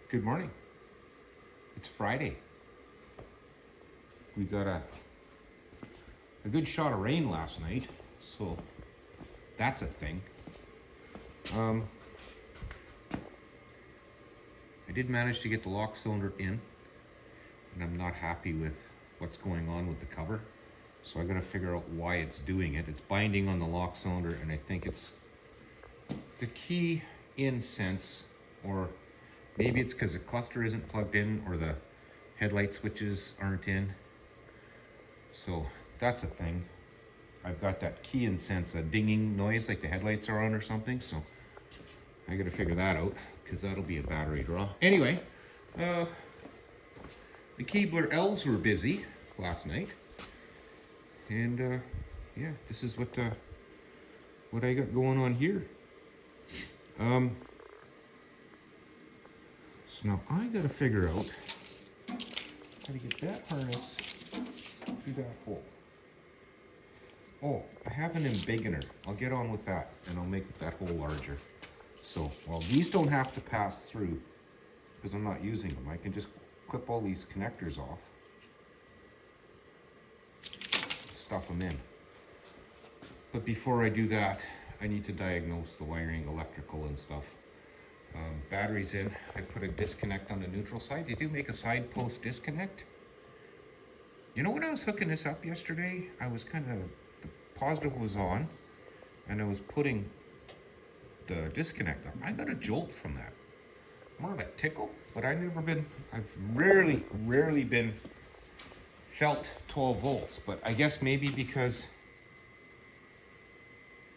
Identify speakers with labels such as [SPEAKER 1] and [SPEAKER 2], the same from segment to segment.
[SPEAKER 1] Good morning. It's Friday. We got a good shot of rain last night, so that's a thing. I did manage to get the lock cylinder in, and I'm not happy with what's going on with the cover. So I gotta figure out why it's doing it. It's binding on the lock cylinder, and I think it's the key in sense, or maybe it's because the cluster isn't plugged in or the headlight switches aren't in. So that's a thing. I've got that key in sense, a dinging noise like the headlights are on or something. So I gotta figure that out because that'll be a battery draw. Anyway, the Keebler elves were busy last night. And yeah, this is what I got going on here. So now I gotta figure out how to get that harness through that hole. Oh, I have an embiggener. I'll get on with that and I'll make that hole larger. So, well, these don't have to pass through because I'm not using them. I can just clip all these connectors off, stuff them in. But before I do that, I need to diagnose the wiring, electrical and stuff. Batteries in. I put a disconnect on the neutral side. They do make a side post disconnect. You know, when I was hooking this up yesterday, I was the positive was on and I was putting the disconnect up. I got a jolt from that. More of a tickle, but I've rarely been felt 12 volts, but I guess maybe because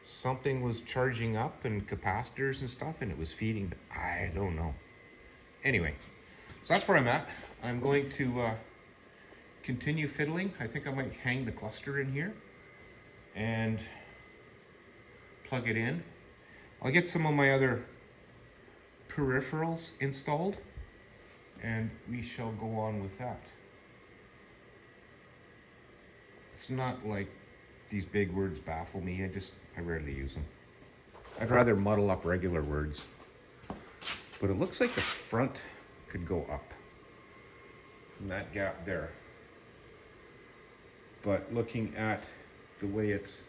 [SPEAKER 1] something was charging up and capacitors and stuff and it was feeding, I don't know. Anyway, so that's where I'm at. I'm going to continue fiddling. I think I might hang the cluster in here and plug it in. I'll get some of my other peripherals installed and we shall go on with that. It's not like these big words baffle me. I rarely use them. I'd rather muddle up regular words. But it looks like the front could go up from that gap there. But looking at the way it's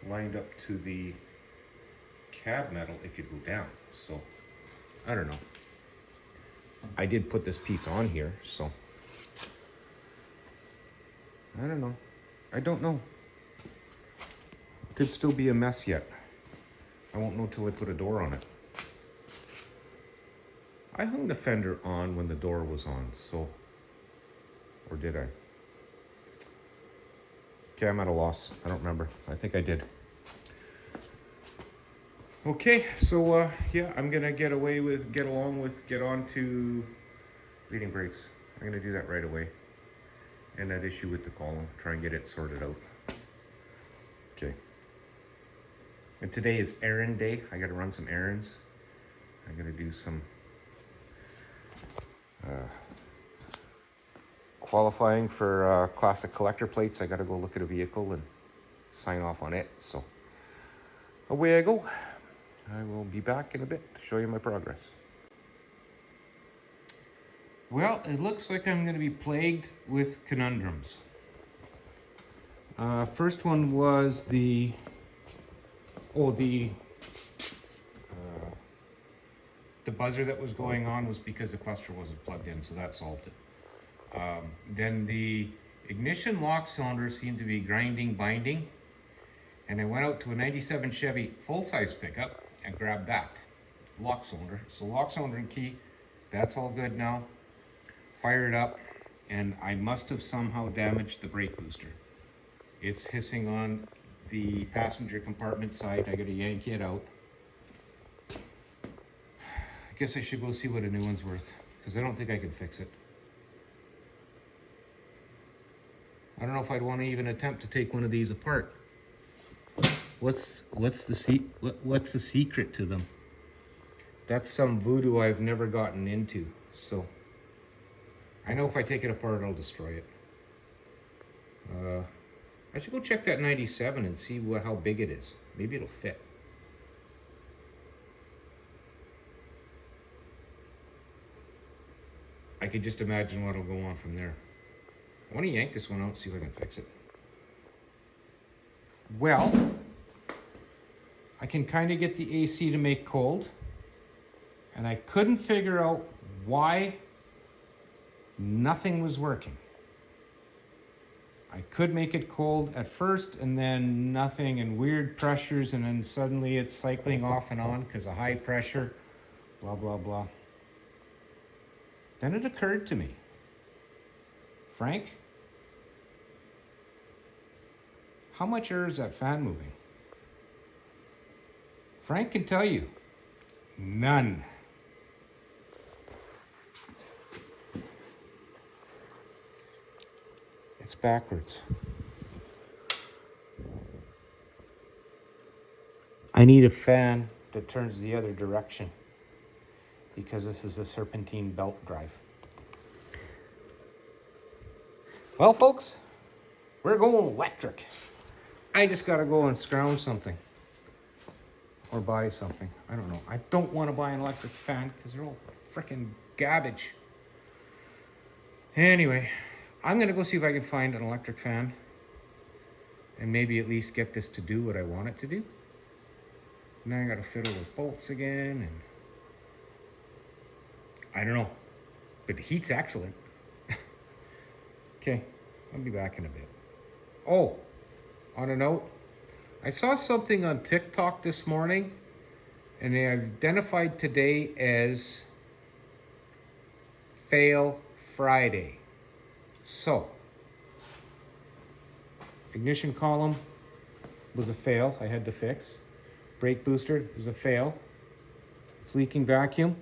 [SPEAKER 1] lined up to the cab metal, it could go down. So, I don't know. I did put this piece on here, so I don't know. I don't know. Could still be a mess yet. I won't know till I put a door on it. I hung the fender on when the door was on, so, or did I? Okay, I'm at a loss. I don't remember. I think I did. Okay, so yeah, I'm gonna get on to reading brakes. I'm gonna do that right away. And that issue with the column, try and get it sorted out. Okay. And today is errand day. I gotta run some errands. I gotta do some qualifying for classic collector plates. I gotta go look at a vehicle and sign off on it. So away I go. I will be back in a bit to show you my progress. Well, it looks like I'm gonna be plagued with conundrums. First one was the buzzer that was going on was because the cluster wasn't plugged in, so that solved it. Then the ignition lock cylinder seemed to be binding, and I went out to a 97 Chevy full-size pickup and grabbed that lock cylinder. So lock cylinder and key, that's all good now. Fire it up, and I must have somehow damaged the brake booster. It's hissing on the passenger compartment side. I gotta yank it out. I guess I should go see what a new one's worth, because I don't think I can fix it. I don't know if I'd want to even attempt to take one of these apart. What's the secret to them? That's some voodoo I've never gotten into. So I know if I take it apart, I'll destroy it. I should go check that 97 and see how big it is. Maybe it'll fit. I could just imagine what'll go on from there. I want to yank this one out and see if I can fix it. Well, I can kind of get the AC to make cold, and I couldn't figure out why nothing was working. I could make it cold at first, and then nothing, and weird pressures, and then suddenly it's cycling off and on because of high pressure, blah, blah, blah. Then it occurred to me, Frank, how much air is that fan moving? Frank can tell you, none. It's backwards. I need a fan that turns the other direction because this is a serpentine belt drive. Well, folks, we're going electric. I just gotta go and scrounge something or buy something. I don't know. I don't want to buy an electric fan because they're all freaking garbage. Anyway, I'm going to go see if I can find an electric fan and maybe at least get this to do what I want it to do. Now I got to fiddle with bolts again, and I don't know, but the heat's excellent. Okay, I'll be back in a bit. Oh, on a note, I saw something on TikTok this morning, and they identified today as Fail Friday. So, ignition column was a fail, I had to fix. Brake booster is a fail. It's leaking vacuum.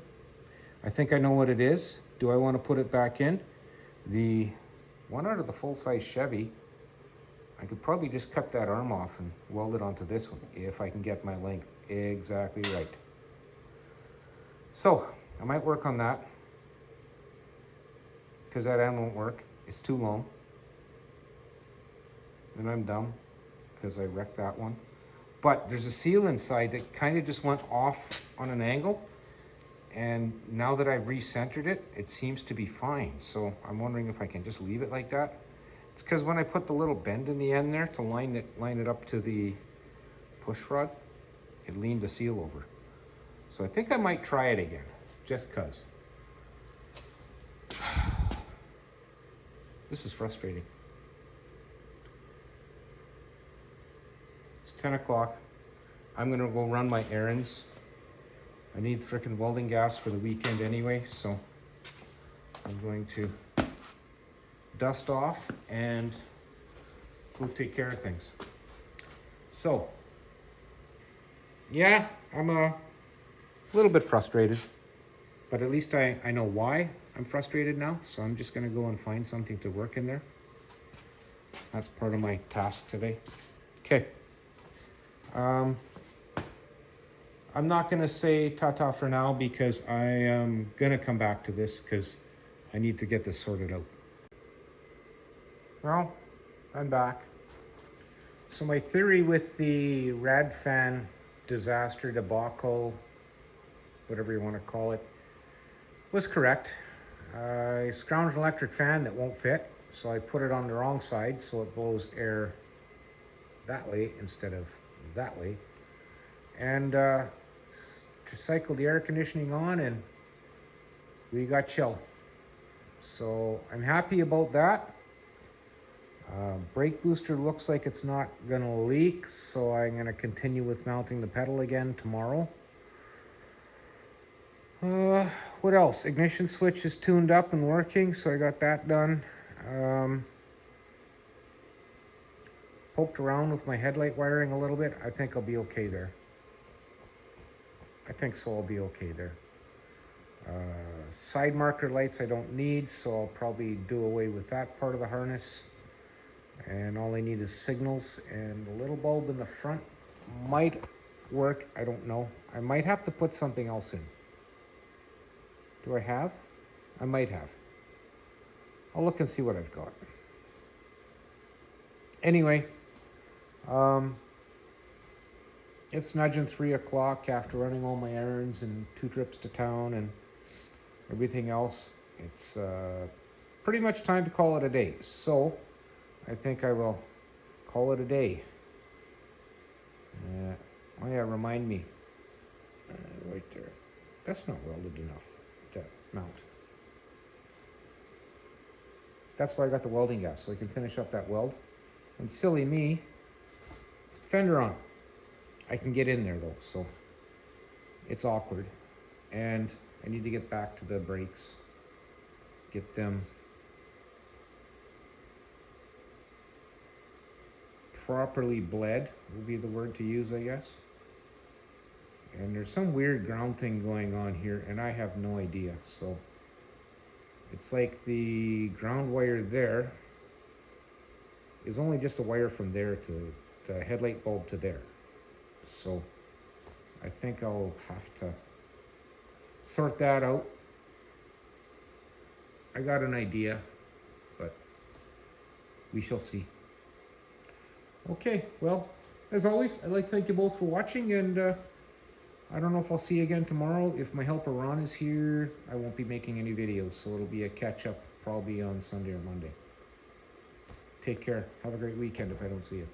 [SPEAKER 1] I think I know what it is. Do I want to put it back in? The one out of the full-size Chevy, I could probably just cut that arm off and weld it onto this one if I can get my length exactly right. So, I might work on that because that end won't work. It's too long. And I'm dumb because I wrecked that one. But there's a seal inside that kind of just went off on an angle. And now that I've recentered it, it seems to be fine. So I'm wondering if I can just leave it like that. It's because when I put the little bend in the end there to line it up to the push rod, it leaned the seal over. So I think I might try it again, just cause. This is frustrating. It's 10 o'clock. I'm gonna go run my errands. I need frickin' welding gas for the weekend anyway, so I'm going to dust off and go take care of things. So, yeah, I'm a little bit frustrated, but at least I know why I'm frustrated now, so I'm just gonna go and find something to work in there. That's part of my task today. Okay. I'm not gonna say ta-ta for now because I am gonna come back to this because I need to get this sorted out. Well, I'm back. So my theory with the rad fan disaster, debacle, whatever you want to call it, was correct. I scrounged an electric fan that won't fit, so I put it on the wrong side so it blows air that way instead of that way. And cycled the air conditioning on and we got chill. So I'm happy about that. Brake booster looks like it's not gonna leak, so I'm gonna continue with mounting the pedal again tomorrow. What else? Ignition switch is tuned up and working, so I got that done. Poked around with my headlight wiring a little bit. I think I'll be okay there. I think so, I'll be okay there. Side marker lights I don't need, so I'll probably do away with that part of the harness. And all I need is signals, and the little bulb in the front might work, I don't know. I might have to put something else in. Do I have? I might have. I'll look and see what I've got. Anyway, it's nudging 3 o'clock after running all my errands and 2 trips to town and everything else.
[SPEAKER 2] it's pretty much time to call it a day. So I think I will call it a day. Oh yeah, remind me. Right there. That's not welded enough, that mount. That's why I got the welding gas, so I can finish up that weld. And silly me, fender on. I can get in there though, so it's awkward. And I need to get back to the brakes, get them properly bled, would be the word to use, I guess. And there's some weird ground thing going on here, and I have no idea. So it's like the ground wire there is only just a wire from there to the headlight bulb to there. So I think I'll have to sort that out. I got an idea, but we shall see. Okay, well, as always, I'd like to thank you both for watching, and I don't know if I'll see you again tomorrow. If my helper Ron is here, I won't be making any videos, so it'll be a catch-up probably on Sunday or Monday. Take care. Have a great weekend if I don't see you.